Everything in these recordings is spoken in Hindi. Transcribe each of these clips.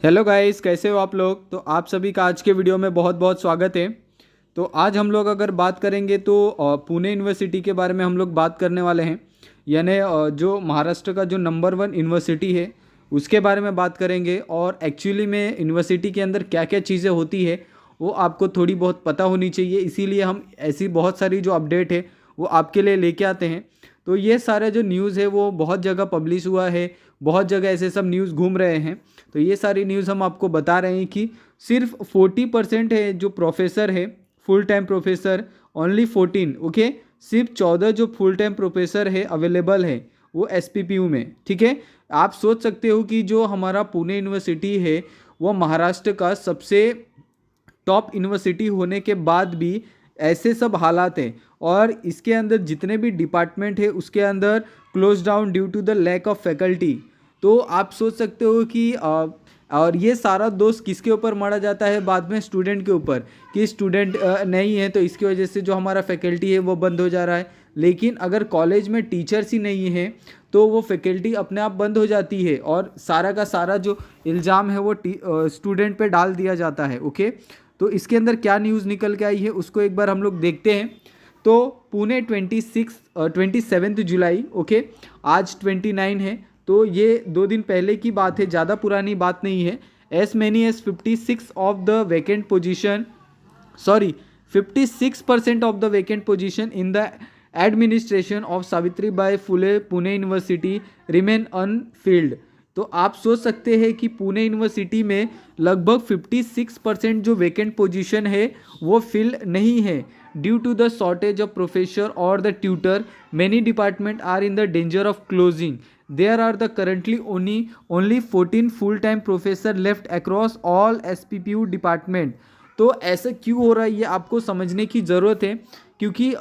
हेलो गाइस, कैसे हो आप लोग। तो आप सभी का आज के वीडियो में बहुत बहुत स्वागत है। तो आज हम लोग अगर बात करेंगे तो पुणे यूनिवर्सिटी के बारे में हम लोग बात करने वाले हैं। यानी जो महाराष्ट्र का जो नंबर 1 यूनिवर्सिटी है उसके बारे में बात करेंगे। और एक्चुअली में यूनिवर्सिटी के अंदर क्या क्या चीज़ें होती है वो आपको थोड़ी बहुत पता होनी चाहिए, इसीलिए हम ऐसी बहुत सारी जो अपडेट है वो आपके लिए लेके आते हैं। तो ये सारा जो न्यूज़ है वो बहुत जगह पब्लिश हुआ है, बहुत जगह ऐसे सब न्यूज़ घूम रहे हैं। तो ये सारी न्यूज़ हम आपको बता रहे हैं कि सिर्फ 40% है जो प्रोफेसर है, full time professor, only 14। Okay, सिर्फ 14 जो फुल टाइम प्रोफेसर है अवेलेबल है वो SPPU में। ठीक है, आप सोच सकते हो कि जो हमारा पुणे यूनिवर्सिटी है वो महाराष्ट्र का सबसे टॉप यूनिवर्सिटी होने के बाद भी ऐसे सब हालात हैं। और इसके अंदर जितने भी डिपार्टमेंट है उसके अंदर close down due to the lack of faculty. तो आप सोच सकते हो कि और ये सारा दोष किसके ऊपर मढ़ा जाता है बाद में, स्टूडेंट के ऊपर, कि स्टूडेंट नहीं है तो इसकी वजह से जो हमारा फैकल्टी है वो बंद हो जा रहा है। लेकिन अगर कॉलेज में टीचर्स ही नहीं है तो वो फैकल्टी अपने आप बंद हो जाती है और सारा का सारा जो इल्ज़ाम है वो स्टूडेंट पे डाल दिया जाता है। ओके, तो इसके अंदर क्या न्यूज़ निकल के आई है उसको एक बार हम लोग देखते हैं। तो पुणे 27 जुलाई, ओके, आज 29 है, तो ये 2 दिन पहले की बात है, ज़्यादा पुरानी बात नहीं है। As many as 56 of the vacant position, sorry 56% of the vacant position in the administration of Savitribai Phule Pune university remain unfilled. तो आप सोच सकते हैं कि पुणे यूनिवर्सिटी में लगभग 56% जो वैकेंट पोजीशन है वो फिल नहीं है। Due to the shortage of professor और the tutor, many department are in the danger of closing. There are the currently only 14 full time professor left across all SPPU department. तो ऐसा क्यों हो रहा है ये आपको समझने की ज़रूरत है, क्योंकि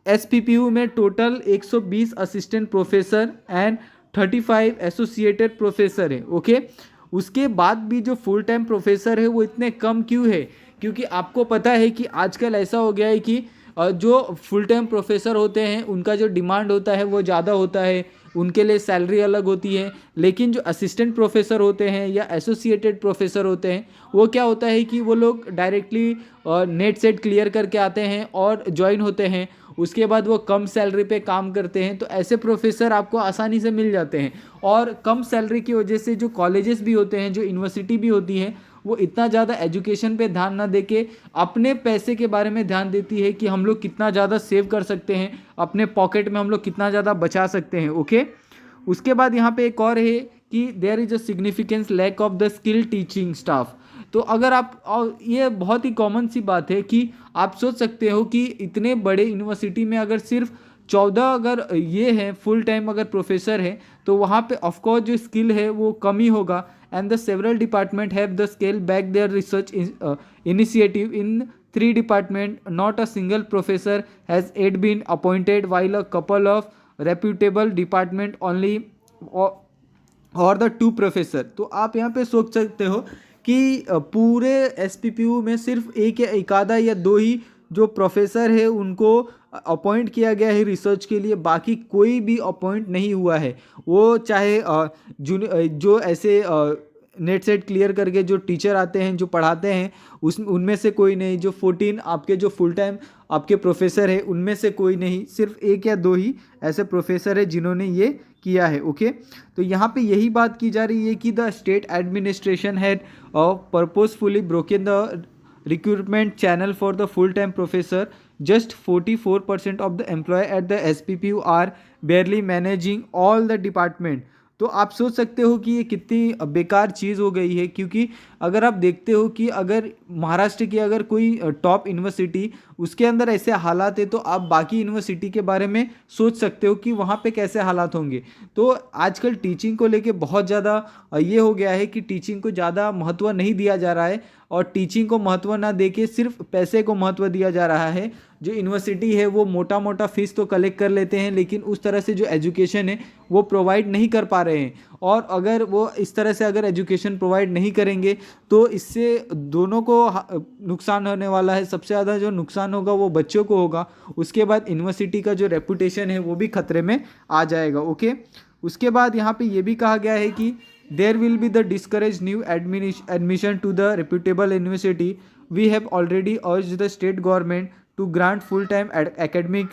SPPU में total 120 assistant professor and 35 associated professor है। ओके, उसके बाद भी जो फुल टाइम प्रोफेसर है वो इतने कम क्यों है, क्योंकि आपको पता है कि आजकल ऐसा हो गया है कि जो फुल टाइम प्रोफेसर होते हैं उनका जो डिमांड होता है वो ज़्यादा होता है, उनके लिए सैलरी अलग होती है। लेकिन जो असिस्टेंट प्रोफेसर होते हैं या एसोसिएटेड प्रोफेसर होते हैं वो क्या होता है कि वो लोग डायरेक्टली नेट सेट क्लियर करके आते हैं और ज्वाइन होते हैं, उसके बाद वो कम सैलरी पे काम करते हैं। तो ऐसे प्रोफेसर आपको आसानी से मिल जाते हैं। और कम सैलरी की वजह से जो कॉलेजेस भी होते हैं, जो यूनिवर्सिटी भी होती है, वो इतना ज़्यादा एजुकेशन पे ध्यान ना देके अपने पैसे के बारे में ध्यान देती है कि हम लोग कितना ज़्यादा सेव कर सकते हैं, अपने पॉकेट में हम लोग कितना ज़्यादा बचा सकते हैं। ओके, उसके बाद यहाँ पे एक और है कि there is a significance lack of the skill teaching staff. तो अगर आप, और ये बहुत ही कॉमन सी बात है कि आप सोच सकते हो कि इतने बड़े यूनिवर्सिटी में अगर सिर्फ 14 अगर ये है फुल टाइम अगर प्रोफेसर है तो वहाँ पे ऑफकोर्स जो स्किल है वो कम ही होगा। And the several department have the scale back their research initiative in 3 department, not a single professor has at been appointed while a couple of reputable department only और द 2 प्रोफेसर। तो आप यहाँ पे सोच सकते हो कि पूरे SPPU में सिर्फ एक या एक आधा या 2 ही जो प्रोफेसर है उनको अपॉइंट किया गया है रिसर्च के लिए, बाकी कोई भी अपॉइंट नहीं हुआ है। वो चाहे जो ऐसे नेट सेट क्लियर करके जो टीचर आते हैं जो पढ़ाते हैं उनमें से कोई नहीं, जो 14 आपके जो फुल टाइम आपके प्रोफेसर है उनमें से कोई नहीं, सिर्फ 1 या 2 ही ऐसे प्रोफेसर है जिन्होंने ये किया है। ओके, तो यहाँ पे यही बात की जा रही है कि the state administration had purposefully broken the recruitment channel for the full-time professor. Just 44% of the employee at the SPPU are barely managing all the department. तो आप सोच सकते हो कि ये कितनी बेकार चीज़ हो गई है, क्योंकि अगर आप देखते हो कि अगर महाराष्ट्र की अगर कोई टॉप यूनिवर्सिटी उसके अंदर ऐसे हालात है तो आप बाकी यूनिवर्सिटी के बारे में सोच सकते हो कि वहाँ पे कैसे हालात होंगे। तो आजकल टीचिंग को लेके बहुत ज़्यादा ये हो गया है कि टीचिंग को ज़्यादा महत्व नहीं दिया जा रहा है और टीचिंग को महत्व ना देके सिर्फ पैसे को महत्व दिया जा रहा है। जो यूनिवर्सिटी है वो मोटा मोटा फीस तो कलेक्ट कर लेते हैं लेकिन उस तरह से जो एजुकेशन है वो प्रोवाइड नहीं कर पा रहे हैं। और अगर वो इस तरह से अगर एजुकेशन प्रोवाइड नहीं करेंगे तो इससे दोनों को नुकसान होने वाला है। सबसे ज़्यादा जो नुकसान होगा वो बच्चों को होगा, उसके बाद यूनिवर्सिटी का जो रेपुटेशन है वो भी खतरे में आ जाएगा। ओके, उसके बाद यहाँ पे ये भी कहा गया है कि There will be the discourage new admission to the reputable university. We have already urged the state government to grant full-time academic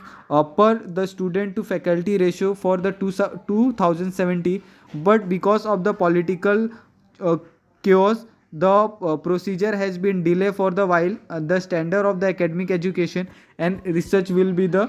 per the student to faculty ratio for the 2070, but because of the political uh, chaos, the procedure has been delayed for the while. The standard of the academic education and research will be the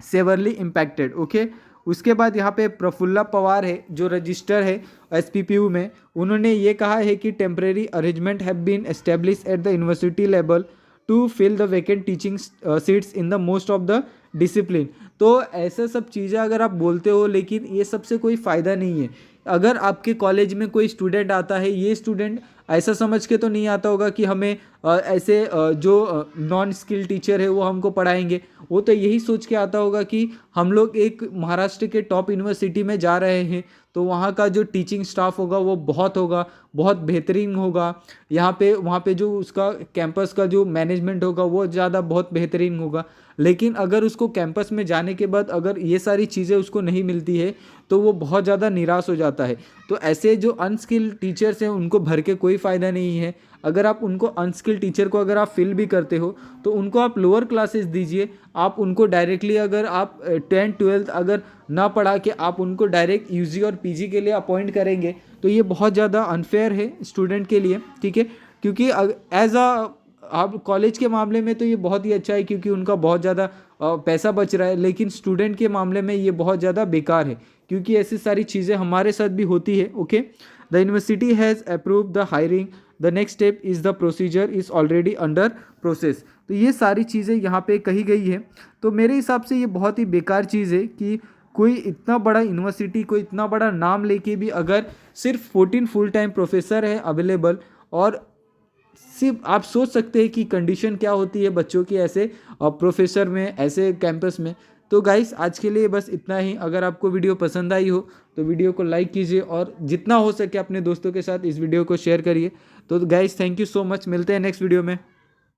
severally impacted. Okay, उसके बाद यहाँ पे प्रफुल्ला पवार है जो रजिस्टर है SPPU में, उन्होंने ये कहा है कि temporary arrangement have been establish at the university level to fill the vacant teaching seats in the most of the discipline. तो ऐसा सब चीज़ें अगर आप बोलते हो, लेकिन ये सबसे कोई फ़ायदा नहीं है। अगर आपके कॉलेज में कोई स्टूडेंट आता है, ये स्टूडेंट ऐसा समझ के तो नहीं आता होगा कि हमें ऐसे जो नॉन स्किल टीचर है वो हमको पढ़ाएंगे। वो तो यही सोच के आता होगा कि हम लोग एक महाराष्ट्र के टॉप यूनिवर्सिटी में जा रहे हैं, तो वहाँ का जो टीचिंग स्टाफ होगा वो बहुत बेहतरीन होगा। वहाँ पे जो उसका कैंपस का जो मैनेजमेंट होगा वो ज़्यादा बहुत बेहतरीन होगा। लेकिन अगर उसको कैंपस में जाने के बाद अगर ये सारी चीज़ें उसको नहीं मिलती है तो वो बहुत ज़्यादा निराश हो जाता है। तो ऐसे जो अनस्किल्ड टीचर्स हैं उनको भर के कोई फ़ायदा नहीं है। अगर आप उनको अनस्किल्ड टीचर को अगर आप फिल भी करते हो तो उनको आप लोअर क्लासेस दीजिए। आप उनको डायरेक्टली अगर आप 10-12 अगर ना पढ़ा के आप उनको डायरेक्ट UG और PG के लिए अपॉइंट करेंगे तो ये बहुत ज़्यादा अनफेयर है स्टूडेंट के लिए, ठीक है। क्योंकि एज आप कॉलेज के मामले में तो ये बहुत ही अच्छा है क्योंकि उनका बहुत ज़्यादा पैसा बच रहा है, लेकिन स्टूडेंट के मामले में ये बहुत ज़्यादा बेकार है क्योंकि ऐसी सारी चीज़ें हमारे साथ भी होती है। Okay, the university has approve the hiring, the next step is the procedure is already under process. तो ये सारी चीज़ें यहाँ पे कही गई है। तो मेरे हिसाब से ये बहुत ही बेकार चीज़ है कि कोई इतना बड़ा यूनिवर्सिटी, कोई इतना बड़ा नाम लेके भी अगर सिर्फ 14 फुल टाइम प्रोफेसर है अवेलेबल, और सिर्फ आप सोच सकते हैं कि कंडीशन क्या होती है बच्चों की ऐसे प्रोफेसर में, ऐसे कैंपस में। तो गाइस आज के लिए बस इतना ही। अगर आपको वीडियो पसंद आई हो तो वीडियो को लाइक कीजिए और जितना हो सके अपने दोस्तों के साथ इस वीडियो को शेयर करिए। तो guys thank you so much, मिलते हैं नेक्स्ट वीडियो में।